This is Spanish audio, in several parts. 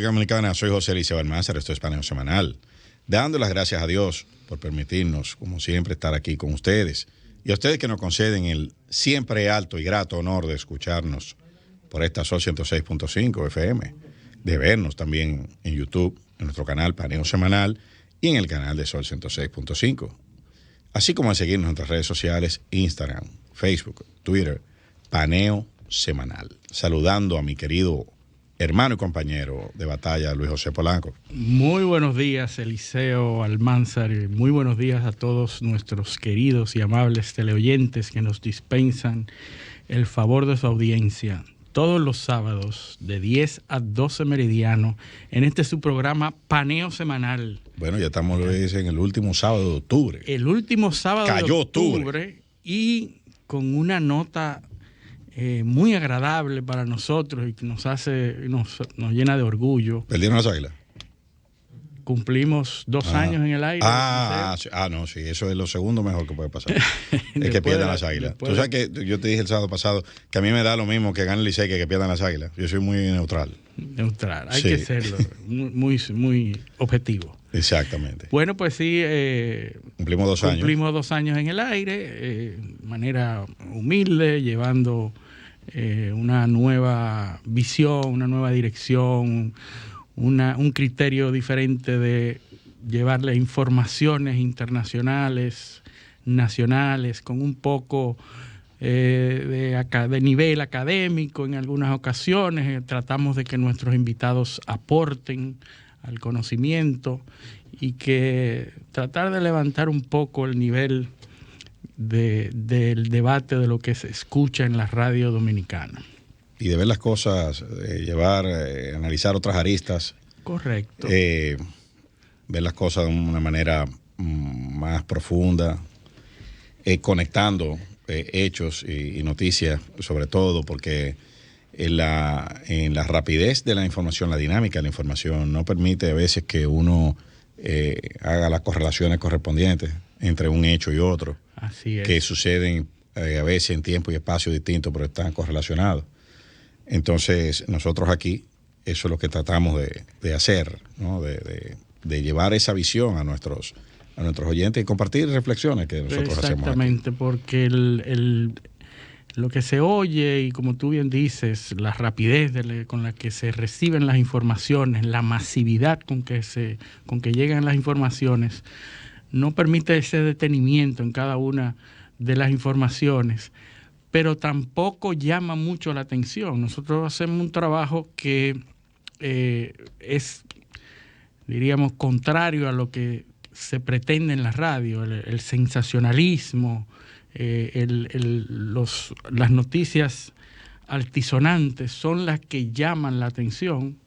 Dominicana, soy José Eliseo Almanzar, esto es Paneo Semanal, dando las gracias a Dios por permitirnos, como siempre, estar aquí con ustedes y a ustedes que nos conceden el siempre alto y grato honor de escucharnos por esta Sol 106.5 FM, de vernos también en YouTube, en nuestro canal Paneo Semanal y en el canal de Sol 106.5, así como a seguirnos en nuestras redes sociales, Instagram, Facebook, Twitter, Paneo Semanal. Saludando a mi querido hermano y compañero de batalla, Luis José Polanco. Muy buenos días, Eliseo Almanzar, y muy buenos días a todos nuestros queridos y amables teleoyentes que nos dispensan el favor de su audiencia todos los sábados de 10 a 12 meridiano en este su programa Paneo Semanal. Bueno, ya estamos en el último sábado de octubre. El último sábado Cayó de octubre y con una nota muy agradable para nosotros y que nos llena de orgullo. ¿Perdieron las Águilas? Cumplimos 2 años en el aire. No, sí, eso es lo segundo mejor que puede pasar. Es que pierdan las Águilas. Tú sabes que yo te dije el sábado pasado que a mí me da lo mismo que gane el Licey que pierdan las Águilas. Yo soy muy neutral. Neutral, hay que serlo, muy objetivo. Exactamente. Bueno, pues sí, cumplimos 2 años. Cumplimos 2 años en el aire, de manera humilde, llevando una nueva visión, una nueva dirección, un criterio diferente de llevarle informaciones internacionales, nacionales, con un poco de nivel académico en algunas ocasiones. Tratamos de que nuestros invitados aporten al conocimiento y que tratar de levantar un poco el nivel del debate de lo que se escucha en la radio dominicana. Y de ver las cosas, analizar otras aristas. Correcto. Ver las cosas de una manera más profunda, conectando hechos y noticias, sobre todo porque en la rapidez de la información, la dinámica de la información, no permite a veces que uno haga las correlaciones correspondientes entre un hecho y otro. Así es. Que suceden a veces en tiempo y espacio distintos, pero están correlacionados. Entonces, nosotros aquí, eso es lo que tratamos de hacer, ¿no? De llevar esa visión a nuestros oyentes y compartir reflexiones que nosotros hacemos. Exactamente, porque lo que se oye, y como tú bien dices, la rapidez con la que se reciben las informaciones, la masividad con que llegan las informaciones, no permite ese detenimiento en cada una de las informaciones, pero tampoco llama mucho la atención. Nosotros hacemos un trabajo que es, diríamos, contrario a lo que se pretende en la radio, el sensacionalismo, las noticias altisonantes son las que llaman la atención,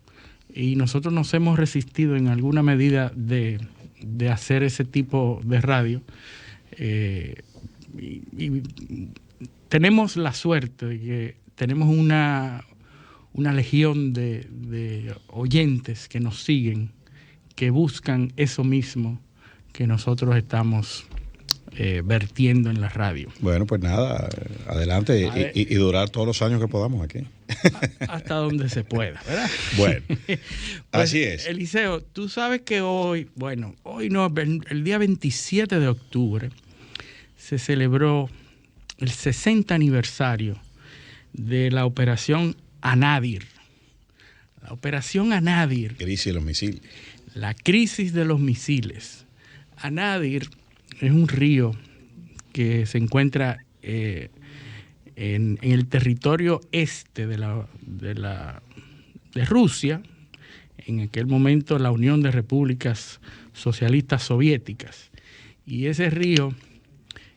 y nosotros nos hemos resistido en alguna medida de hacer ese tipo de radio. Y tenemos la suerte de que tenemos una legión de oyentes que nos siguen, que buscan eso mismo que nosotros estamos vertiendo en la radio. Bueno, pues nada, adelante y durar todos los años que podamos aquí. Hasta donde se pueda, ¿verdad? Bueno, pues, así es. Eliseo, tú sabes que hoy no, el día 27 de octubre se celebró el 60 aniversario de la Operación Anadyr. La Operación Anadyr. Crisis de los misiles. La crisis de los misiles. Anadyr es un río que se encuentra en el territorio este de Rusia, en aquel momento la Unión de Repúblicas Socialistas Soviéticas. Y ese río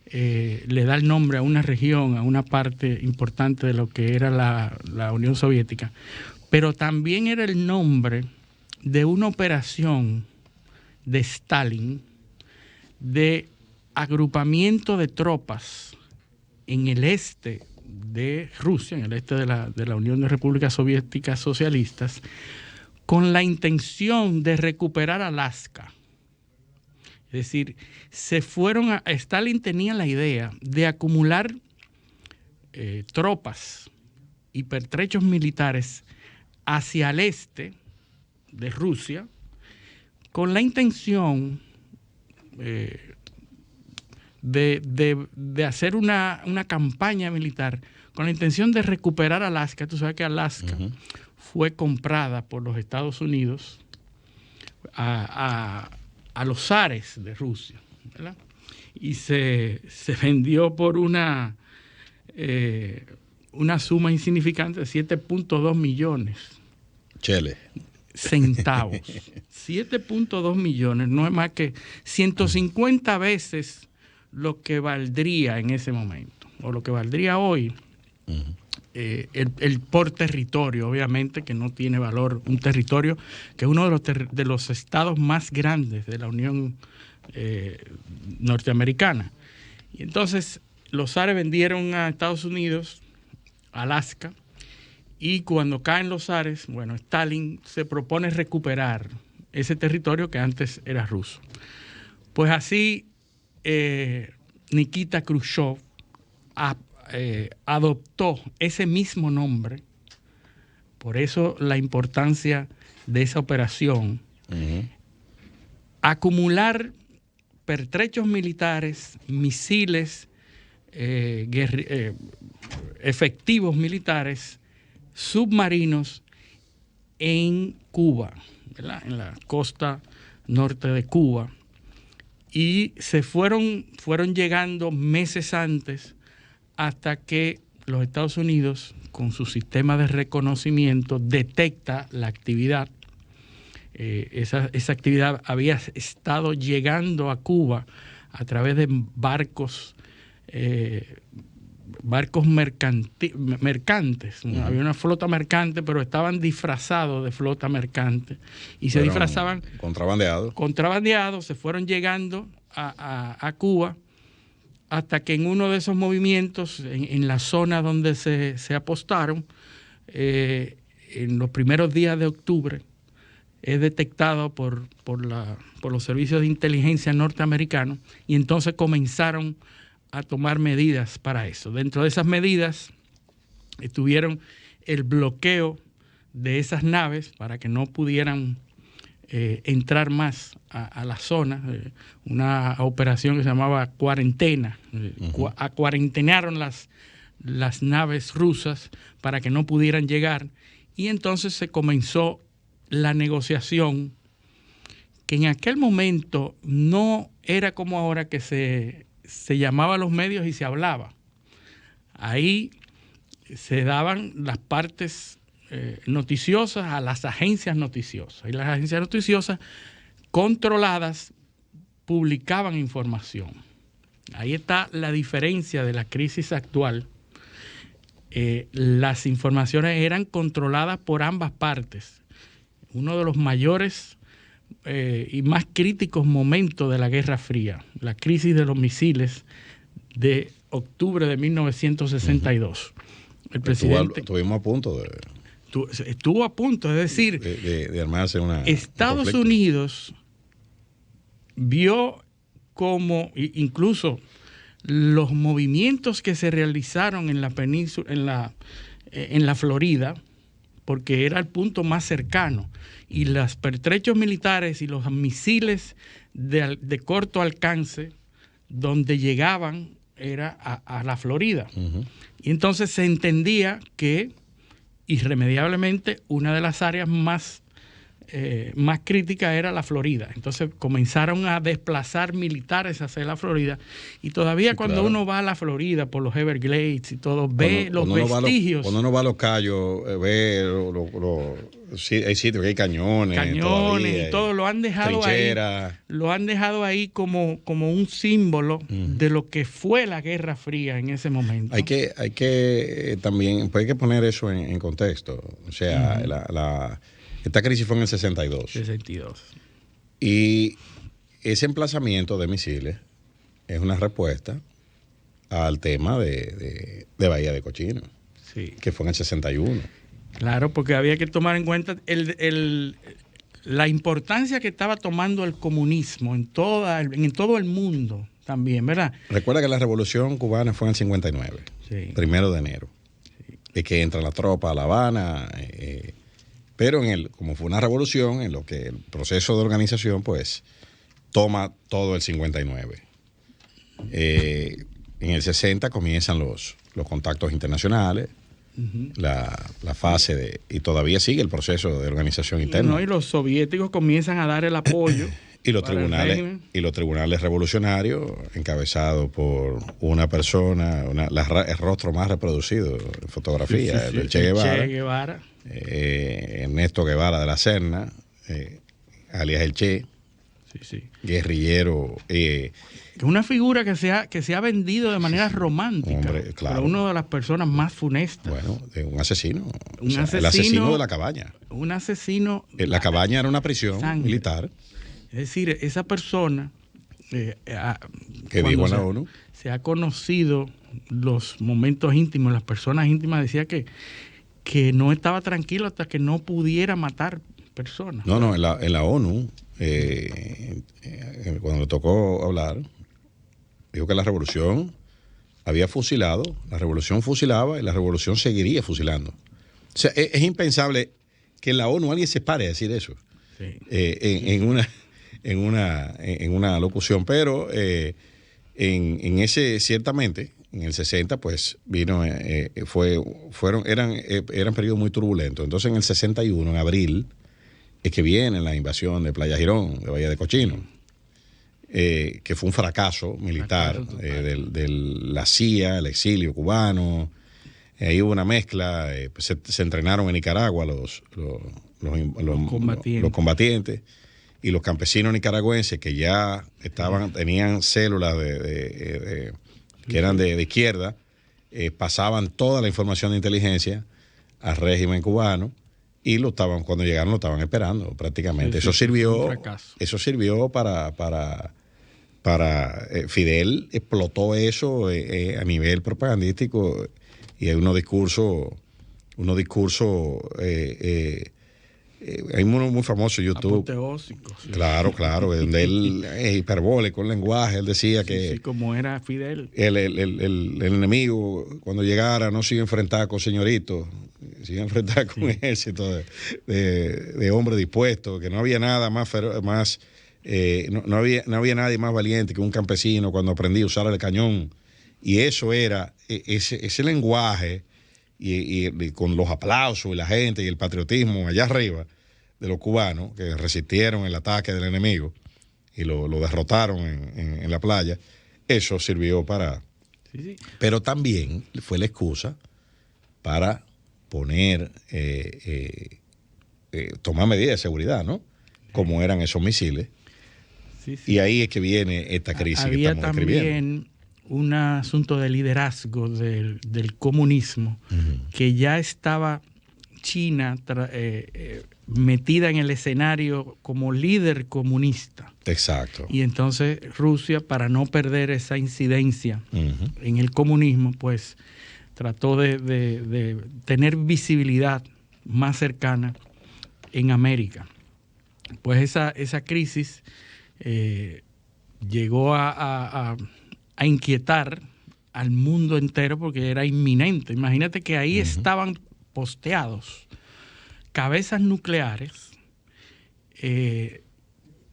le da el nombre a una región, a una parte importante de lo que era la Unión Soviética, pero también era el nombre de una operación de Stalin de agrupamiento de tropas en el este de Rusia, en el este de la Unión de Repúblicas Soviéticas Socialistas, con la intención de recuperar Alaska. Es decir, Stalin tenía la idea de acumular tropas y pertrechos militares hacia el este de Rusia con la intención de hacer una campaña militar con la intención de recuperar Alaska. Tú sabes que Alaska fue comprada por los Estados Unidos a los zares de Rusia, ¿verdad? Y se vendió por una suma insignificante de 7.2 millones. Chele. Centavos. 7.2 millones, no es más que 150 veces lo que valdría en ese momento, o lo que valdría hoy, el por territorio, obviamente, que no tiene valor, un territorio que es uno de los estados más grandes de la Unión Norteamericana. Y entonces los zares vendieron a Estados Unidos Alaska, y cuando caen los zares, bueno, Stalin se propone recuperar ese territorio que antes era ruso. Pues así Nikita Khrushchev adoptó ese mismo nombre, por eso la importancia de esa operación, acumular pertrechos militares, misiles, efectivos militares, submarinos en Cuba, ¿verdad? En la costa norte de Cuba, y se fueron llegando meses antes hasta que los Estados Unidos, con su sistema de reconocimiento, detecta la actividad. Esa actividad había estado llegando a Cuba a través de barcos mercantes. Había una flota mercante, pero estaban disfrazados de flota mercante y se disfrazaban contrabandeados, se fueron llegando a Cuba, hasta que en uno de esos movimientos, en la zona donde se apostaron, en los primeros días de octubre, es detectado por los servicios de inteligencia norteamericanos, y entonces comenzaron a tomar medidas para eso. Dentro de esas medidas estuvieron el bloqueo de esas naves para que no pudieran entrar más a la zona, una operación que se llamaba cuarentena. Acuarentenaron las naves rusas para que no pudieran llegar, y entonces se comenzó la negociación, que en aquel momento no era como ahora, que se llamaba a los medios y se hablaba. Ahí se daban las partes noticiosas a las agencias noticiosas, y las agencias noticiosas controladas publicaban información. Ahí está la diferencia de la crisis actual. Las informaciones eran controladas por ambas partes. Uno de los mayores y más críticos momentos de la Guerra Fría, la crisis de los misiles de octubre de 1962. El presidente estuvimos a punto de... Estuvo a punto, es decir, de armarse Estados Unidos vio como incluso los movimientos que se realizaron en la península, en la Florida, porque era el punto más cercano, y los pertrechos militares y los misiles de corto alcance donde llegaban era a la Florida. Y entonces se entendía que irremediablemente una de las áreas más críticas era la Florida. Entonces comenzaron a desplazar militares hacia la Florida, y todavía cuando uno va a la Florida por los Everglades y todo, ve los vestigios. Cuando uno va a Los Cayos, ve hay sitios que hay cañones y todo, lo han dejado trincheras. Ahí. Lo han dejado ahí como un símbolo de lo que fue la Guerra Fría en ese momento. Hay que también, pues hay que poner eso en contexto. O sea, esta crisis fue en el 62. Y ese emplazamiento de misiles es una respuesta al tema de Bahía de Cochinos, que fue en el 61. Claro, porque había que tomar en cuenta la importancia que estaba tomando el comunismo en todo el mundo también, ¿verdad? Recuerda que la Revolución Cubana fue en el 59, 1 de enero, y que entra la tropa a La Habana, Pero como fue una revolución, en lo que el proceso de organización, pues, toma todo el 59. En el 60 comienzan los contactos internacionales, la fase y todavía sigue el proceso de organización interna. No, y los soviéticos comienzan a dar el apoyo. Y los tribunales revolucionarios, encabezados por una persona, el rostro más reproducido en fotografía, el Che Guevara. Ernesto Guevara de la Serna, alias el Che, guerrillero. Es una figura que se ha vendido de manera romántica. Hombre, claro. Pero una de las personas más funestas. Bueno, un asesino. El asesino de la cabaña. Un asesino. La cabaña era una prisión militar. Es decir, esa persona que dijo en la ONU. Se ha conocido los momentos íntimos, las personas íntimas, decía que no estaba tranquilo hasta que no pudiera matar personas. No, en la ONU, cuando le tocó hablar, dijo que la revolución había fusilado, la revolución fusilaba y la revolución seguiría fusilando. O sea, es impensable que en la ONU alguien se pare a decir eso. Sí. En una locución, pero en ese, ciertamente, en el 60, pues vino, eran periodos muy turbulentos. Entonces, en el 61, en abril, es que viene la invasión de Playa Girón, de Bahía de Cochino, que fue un fracaso militar de la CIA, el exilio cubano. Ahí hubo una mezcla, pues se entrenaron en Nicaragua los combatientes. Y los campesinos nicaragüenses que ya tenían células que eran de izquierda, pasaban toda la información de inteligencia al régimen cubano y cuando llegaron lo estaban esperando prácticamente. Eso sirvió para Fidel explotó eso a nivel propagandístico, y hay unos discursos hay uno muy famoso en YouTube. Apoteósico. Sí. Claro, donde él es hiperbólico el lenguaje. Él decía que... Sí, como era Fidel. El enemigo, cuando llegara, no se iba a enfrentar con señoritos, se iba a enfrentar con un ejército de hombres dispuestos, que no había nada no había nadie más valiente que un campesino cuando aprendí a usar el cañón. Y eso era, ese lenguaje... Y con los aplausos y la gente y el patriotismo allá arriba de los cubanos que resistieron el ataque del enemigo y lo derrotaron en la playa, eso sirvió para... Sí. Pero también fue la excusa para poner, tomar medidas de seguridad, ¿no? Como eran esos misiles. Sí. Y ahí es que viene esta crisis que estamos describiendo. Un asunto de liderazgo del comunismo, que ya estaba China metida en el escenario como líder comunista. Exacto. Y entonces Rusia, para no perder esa incidencia en el comunismo, pues trató de tener visibilidad más cercana en América. Pues esa crisis llegó a inquietar al mundo entero porque era inminente. Imagínate que ahí estaban posteados cabezas nucleares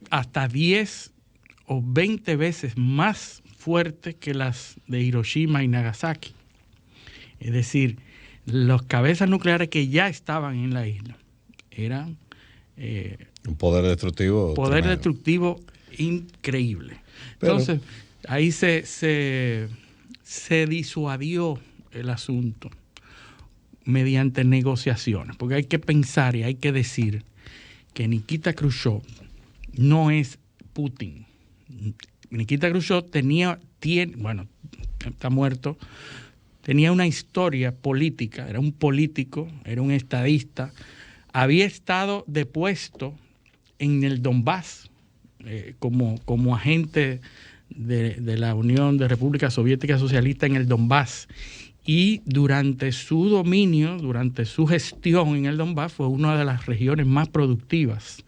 hasta 10 o 20 veces más fuertes que las de Hiroshima y Nagasaki. Es decir, las cabezas nucleares que ya estaban en la isla eran un poder destructivo. Destructivo increíble. Entonces, ahí se disuadió el asunto mediante negociaciones, porque hay que pensar y hay que decir que Nikita Khrushchev no es Putin. Nikita Khrushchev está muerto, tenía una historia política, era un político, era un estadista, había estado depuesto en el Donbass como agente de la Unión de República Soviética Socialista en el Donbass, y durante su dominio, durante su gestión en el Donbass, fue una de las regiones más productivas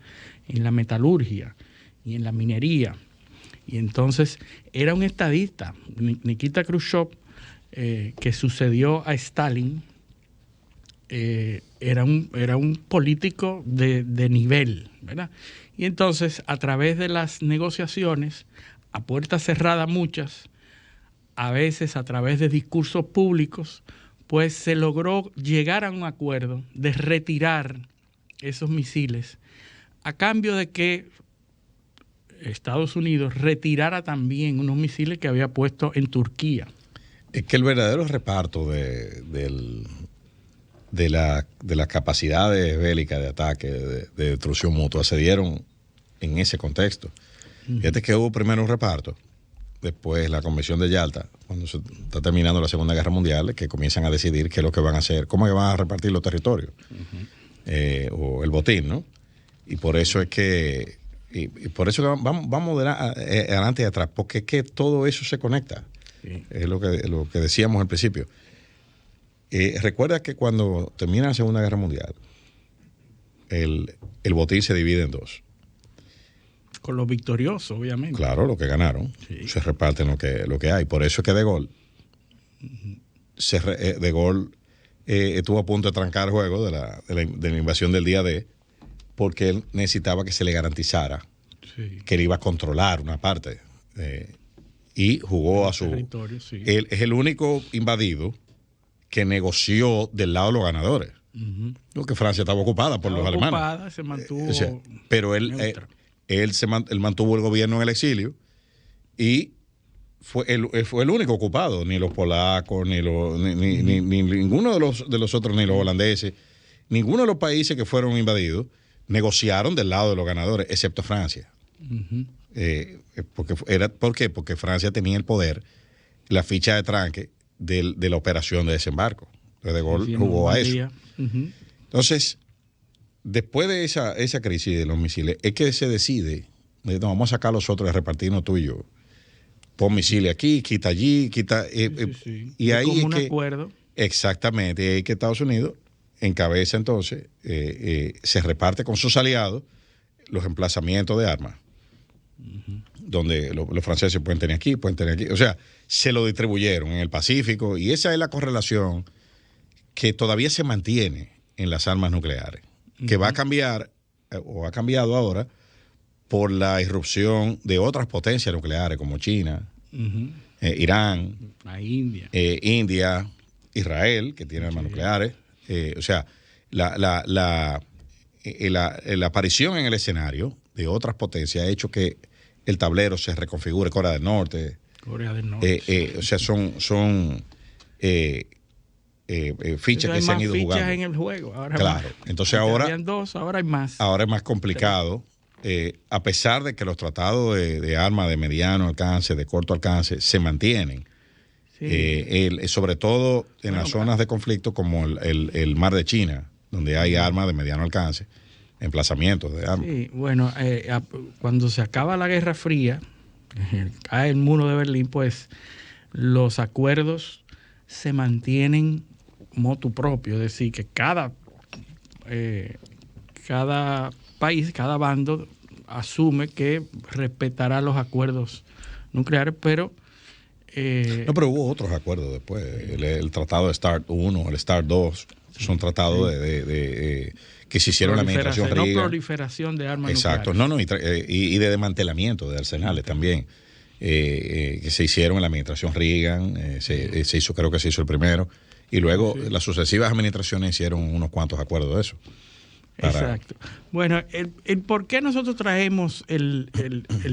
en la metalurgia y en la minería. Y entonces era un estadista. Nikita Khrushchev, que sucedió a Stalin, era un político de nivel, ¿verdad? Y entonces, a través de las negociaciones, a puerta cerrada muchas, a veces a través de discursos públicos, pues se logró llegar a un acuerdo de retirar esos misiles, a cambio de que Estados Unidos retirara también unos misiles que había puesto en Turquía. Es que el verdadero reparto de las capacidades bélicas de ataque, de destrucción mutua, se dieron en ese contexto. Fíjate que hubo primero un reparto, después la Convención de Yalta, cuando se está terminando la Segunda Guerra Mundial, que comienzan a decidir qué es lo que van a hacer, cómo es que van a repartir los territorios, o el botín, ¿no? Y por eso es que, y por eso que vamos adelante y atrás, porque es que todo eso se conecta. Sí. Es lo que decíamos al principio. Recuerda que cuando termina la Segunda Guerra Mundial, el botín se divide en dos. Con los victoriosos, obviamente. Claro, los que ganaron. Sí. Se reparten lo que hay. Por eso es que De Gaulle, estuvo a punto de trancar el juego de la invasión del día D, porque él necesitaba que se le garantizara que él iba a controlar una parte. Y jugó a su territorio. Sí. Él es el único invadido que negoció del lado de los ganadores. Porque Francia estaba ocupada por los alemanes. Se mantuvo. O sea, pero él mantuvo el gobierno en el exilio y fue el único ocupado. Ni los polacos, ni ninguno de los otros, ni los holandeses, ninguno de los países que fueron invadidos negociaron del lado de los ganadores, excepto Francia. ¿Por qué? Porque Francia tenía el poder, la ficha de tranque de la operación de desembarco. Entonces De Gaulle jugó a eso. Entonces, después de esa crisis de los misiles, es que se decide, no, vamos a sacar los otros y repartirnos tú y yo. Pon misiles aquí, quita allí, quita... Y ahí como un acuerdo. Exactamente, y ahí que Estados Unidos encabeza entonces, se reparte con sus aliados los emplazamientos de armas. Donde los franceses pueden tener aquí, o sea, se lo distribuyeron en el Pacífico, y esa es la correlación que todavía se mantiene en las armas nucleares, que va a cambiar, o ha cambiado ahora, por la irrupción de otras potencias nucleares como China, Irán, India, Israel, que tiene armas nucleares. O sea, la aparición en el escenario de otras potencias ha hecho que el tablero se reconfigure. Corea del Norte. O sea, son fichas que se han ido jugando. Fichas en el juego. Ahora claro. Más. Entonces ahora habían dos, ahora hay más. Ahora es más complicado. A pesar de que los tratados de armas de mediano alcance, de corto alcance, se mantienen. Sí. Sobre todo en las zonas de conflicto como el mar de China, donde hay armas de mediano alcance, emplazamientos de armas. Sí, bueno, cuando se acaba la Guerra Fría, cae el muro de Berlín, pues los acuerdos se mantienen motu propio, es decir, que cada país, cada bando asume que respetará los acuerdos nucleares, pero... no, pero hubo otros acuerdos después. El tratado de START 1, el START 2, son tratados que se hicieron en la administración Reagan. No proliferación de armas exacto, nucleares. Y de desmantelamiento de arsenales también, que se hicieron en la administración Reagan, creo que se hizo el primero, y luego las sucesivas administraciones hicieron unos cuantos acuerdos de eso. Exacto. Bueno, el por qué nosotros traemos el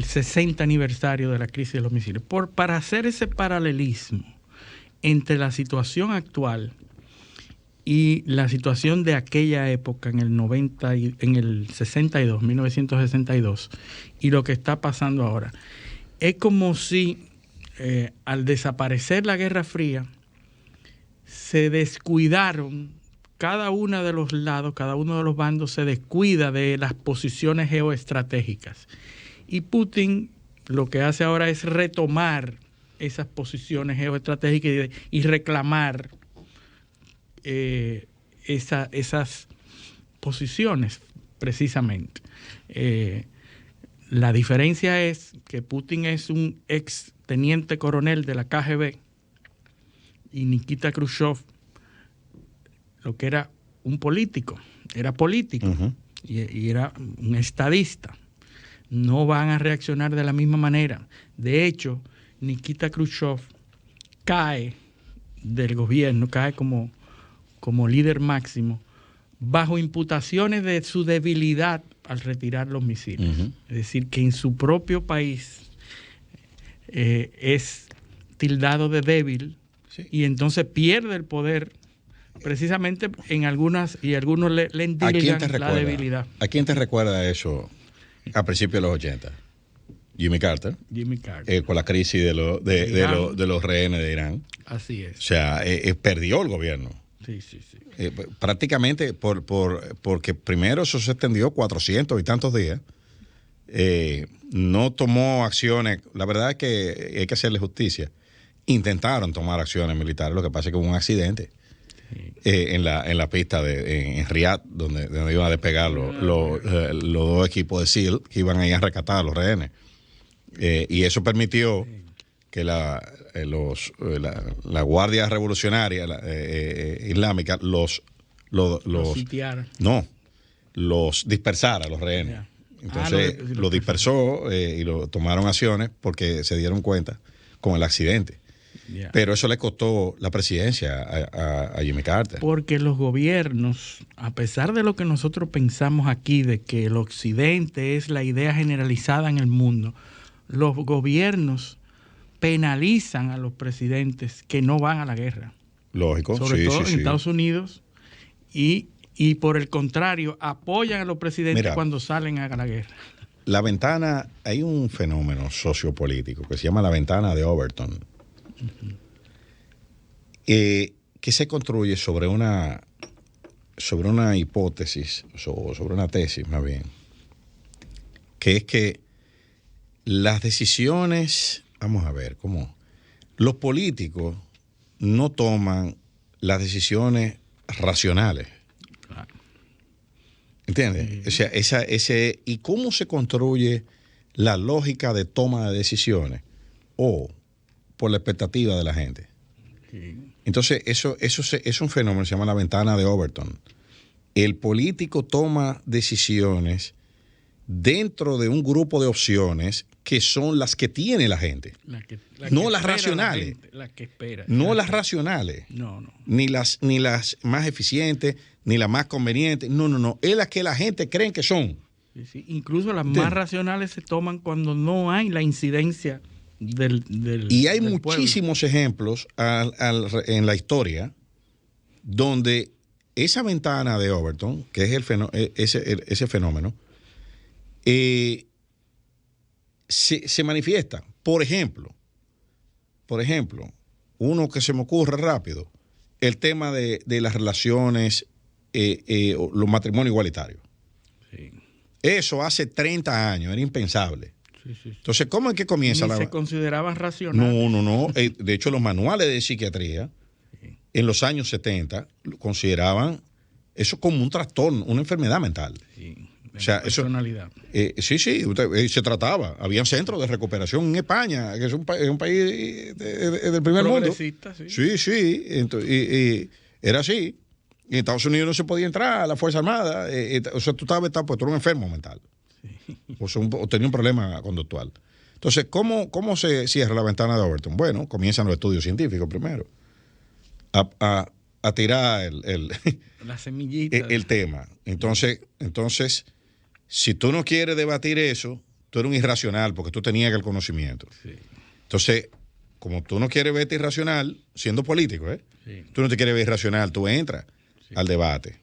60 aniversario de la crisis de los misiles, para hacer ese paralelismo entre la situación actual y la situación de aquella época en el 1962, y lo que está pasando ahora. Es como si al desaparecer la Guerra Fría se descuidaron. Cada uno de los lados, cada uno de los bandos se descuida de las posiciones geoestratégicas. Y Putin lo que hace ahora es retomar esas posiciones geoestratégicas y reclamar esas posiciones, precisamente. La diferencia es que Putin es un ex teniente coronel de la KGB y Nikita Khrushchev, lo que era un político, era político y era un estadista. No van a reaccionar de la misma manera. De hecho, Nikita Khrushchev cae del gobierno, cae como líder máximo, bajo imputaciones de su debilidad al retirar los misiles. Es decir, que en su propio país es tildado de débil y entonces pierde el poder precisamente en algunos le endilgan la debilidad. ¿A quién te recuerda eso a principios de los 80? Jimmy Carter. Con la crisis de los rehenes de Irán. Así es. O sea, perdió el gobierno. Sí. Prácticamente porque primero eso se extendió 400 y tantos días. No tomó acciones. La verdad es que hay que hacerle justicia. Intentaron tomar acciones militares. Lo que pasa es que hubo un accidente en la pista en Riyadh, donde iban a despegar los dos equipos de SEAL que iban a ir a rescatar a los rehenes. Y eso permitió que la Guardia Revolucionaria Islámica los dispersara, los rehenes. Entonces los dispersó y lo tomaron acciones porque se dieron cuenta con el accidente. Pero eso le costó la presidencia a Jimmy Carter. Porque los gobiernos, a pesar de lo que nosotros pensamos aquí, de que el occidente es la idea generalizada en el mundo, los gobiernos penalizan a los presidentes que no van a la guerra. Lógico. Sobre todo en Estados Unidos. Y por el contrario, apoyan a los presidentes cuando salen a la guerra. La ventana, hay un fenómeno sociopolítico que se llama la ventana de Overton. Que se construye sobre una hipótesis, sobre una tesis más bien, que es que las decisiones, vamos a ver, ¿cómo? Los políticos no toman las decisiones racionales. ¿Entiendes? O sea, ¿y cómo se construye la lógica de toma de decisiones? Por la expectativa de la gente. Entonces, eso es un fenómeno que se llama la ventana de Overton. El político toma decisiones dentro de un grupo de opciones que son las que tiene la gente. No las racionales. Las que espera. No las racionales. No. Ni las más eficientes, ni las más convenientes. No. Es las que la gente cree que son. Sí. Incluso las más racionales se toman cuando no hay la incidencia y hay muchísimos ejemplos en la historia donde esa ventana de Overton, que es ese fenómeno, se manifiesta. Por ejemplo, uno que se me ocurre rápido, el tema de las relaciones, los matrimonios igualitarios. Sí. Eso hace 30 años era impensable. Sí. Entonces, ¿cómo es que comienza se consideraban racionales? No. De hecho, los manuales de psiquiatría en los años 70 consideraban eso como un trastorno, una enfermedad mental. Sí. O sea, personalidad. Se trataba. Había centros de recuperación en España, que es un país del primer mundo. Sí. Entonces, era así. En Estados Unidos no se podía entrar a la Fuerza Armada. O sea, tú eras un enfermo mental. O tenía un problema conductual. Entonces, ¿cómo se cierra la ventana de Overton? Bueno, comienzan los estudios científicos primero a tirar la semillita el tema. Entonces, si tú no quieres debatir eso, tú eres un irracional porque tú tenías el conocimiento. Sí. Entonces, como tú no quieres verte irracional, siendo político, tú no te quieres ver irracional, tú entras al debate.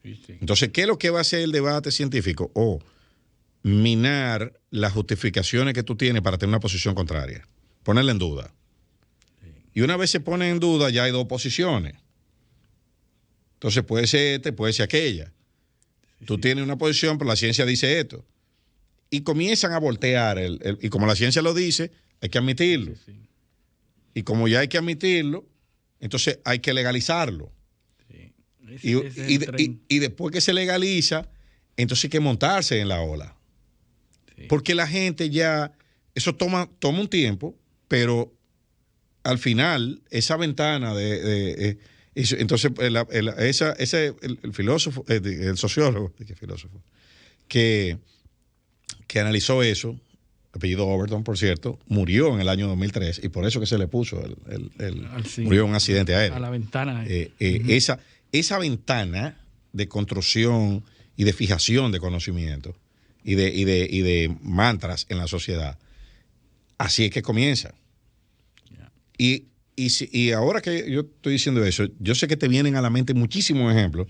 Sí. Entonces, ¿qué es lo que va a hacer el debate científico? Minar las justificaciones que tú tienes para tener una posición contraria, ponerla en duda. Sí. Y una vez se pone en duda, ya hay dos posiciones. Entonces puede ser puede ser aquella. Tú tienes una posición, pero la ciencia dice esto. Y comienzan a voltear, y como la ciencia lo dice, hay que admitirlo. Sí. Y como ya hay que admitirlo, entonces hay que legalizarlo. Sí. Y después que se legaliza, entonces hay que montarse en la ola. Porque la gente ya, eso toma un tiempo, pero al final esa ventana Entonces, el filósofo, el sociólogo, ¿qué filósofo? Que analizó eso, apellido Overton, por cierto, murió en el año 2003 y por eso que se le puso murió en un accidente aéreo. A la ventana. Esa ventana de construcción y de fijación de conocimiento y de mantras en la sociedad, así es que comienza. Yeah. Y ahora que yo estoy diciendo eso, yo sé que te vienen a la mente muchísimos ejemplos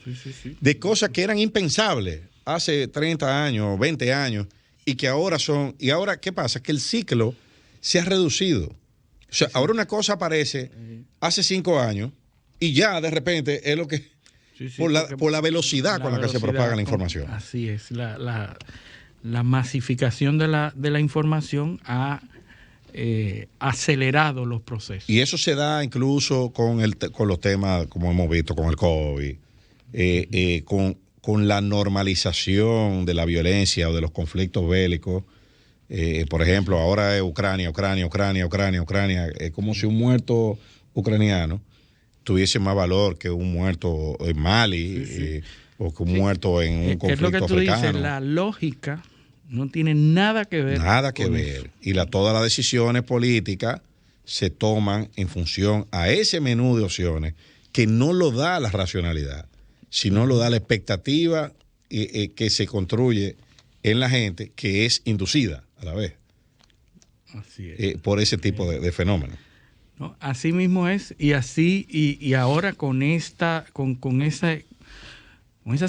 de cosas que eran impensables hace 30 años, 20 años, y que ahora son... Y ahora, ¿qué pasa? Que el ciclo se ha reducido. O sea, ahora una cosa aparece hace 5 años y ya de repente es lo que... por la velocidad con la que se propaga la información. Así es. La masificación de la información ha acelerado los procesos. Y eso se da incluso con los temas, como hemos visto, con el COVID, con la normalización de la violencia o de los conflictos bélicos. Por ejemplo, ahora es Ucrania. Es como si un muerto ucraniano tuviese más valor que un muerto en Mali o que un muerto en un conflicto africano. Es lo que tú dices, la lógica no tiene nada que ver. Nada que ver. Y todas las decisiones políticas se toman en función a ese menú de opciones que no lo da la racionalidad, sino lo da la expectativa que se construye en la gente, que es inducida a la vez. Así es. Por ese tipo de fenómenos. No, así mismo es, y así, y ahora con esa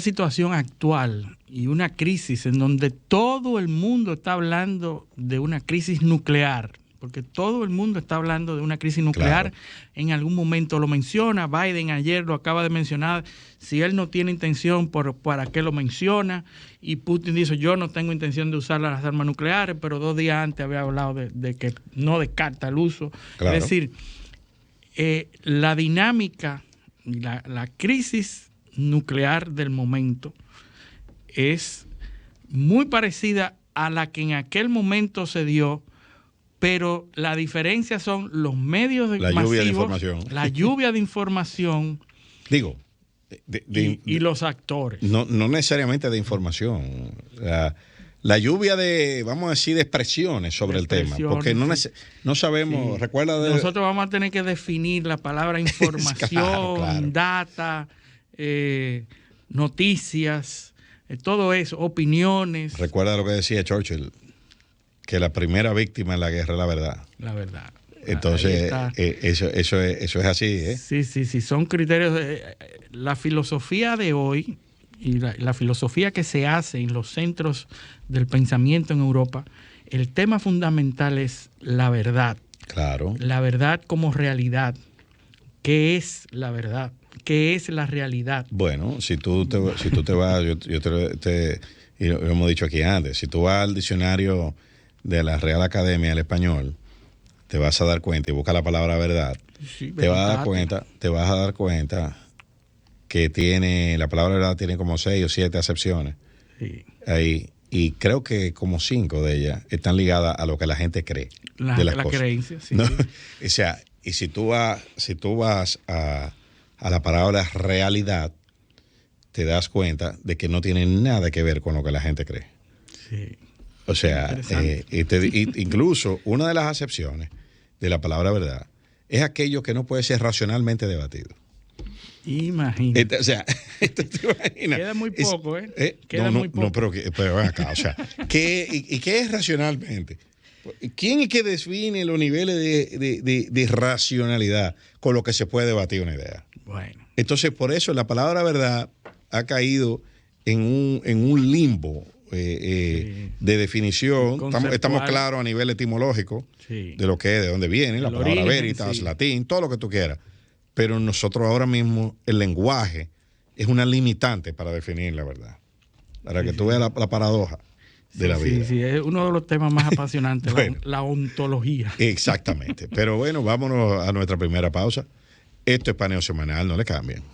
situación actual y una crisis en donde todo el mundo está hablando de una crisis nuclear, porque todo el mundo está hablando de una crisis nuclear, claro. En algún momento lo menciona, Biden ayer lo acaba de mencionar, si él no tiene intención, ¿para qué lo menciona? Y Putin dice, yo no tengo intención de usar las armas nucleares, pero 2 días antes había hablado de que no descarta el uso. Claro. Es decir, la dinámica, la crisis nuclear del momento es muy parecida a la que en aquel momento se dio, pero la diferencia son los medios masivos, lluvia de información. La lluvia de información. Digo, y los actores. No necesariamente de información. La lluvia de, vamos a decir, de expresiones sobre el tema. Porque no sabemos, sí. Recuerda nosotros vamos a tener que definir la palabra información, claro. Data, noticias, todo eso, opiniones. Recuerda lo que decía Churchill, que la primera víctima en la guerra es la verdad. La verdad. Entonces, eso es así, ¿eh? Sí, son criterios. La filosofía de hoy y la filosofía que se hace en los centros del pensamiento en Europa, el tema fundamental es la verdad. Claro. La verdad como realidad. ¿Qué es la verdad? ¿Qué es la realidad? Bueno, si tú te vas, y lo hemos dicho aquí antes, si tú vas al diccionario de la Real Academia del Español, te vas a dar cuenta y busca la palabra verdad. Sí, te vas a dar cuenta que la palabra verdad tiene como 6 o 7 acepciones. Sí. Ahí. Y creo que como 5 de ellas están ligadas a lo que la gente cree. La creencia, sí. ¿No? O sea, y si tú vas a la palabra realidad, te das cuenta de que no tiene nada que ver con lo que la gente cree. Sí. O sea, incluso una de las acepciones de la palabra verdad es aquello que no puede ser racionalmente debatido. Imagínate. O sea, ¿te imaginas? Queda muy poco, Queda muy poco. No, pero ven acá, o sea, ¿qué es racionalmente? ¿Quién es que define los niveles de racionalidad con lo que se puede debatir una idea? Bueno. Entonces, por eso la palabra verdad ha caído en un limbo de definición. Estamos claros a nivel etimológico de lo que es, de dónde viene, la palabra veritas, latín, todo lo que tú quieras. Pero nosotros ahora mismo, el lenguaje es una limitante para definir la verdad. Para que tú veas la paradoja de la vida. Sí, es uno de los temas más apasionantes, bueno, la ontología. Exactamente. Pero bueno, vámonos a nuestra primera pausa. Esto es Paneo Semanal, no le cambien.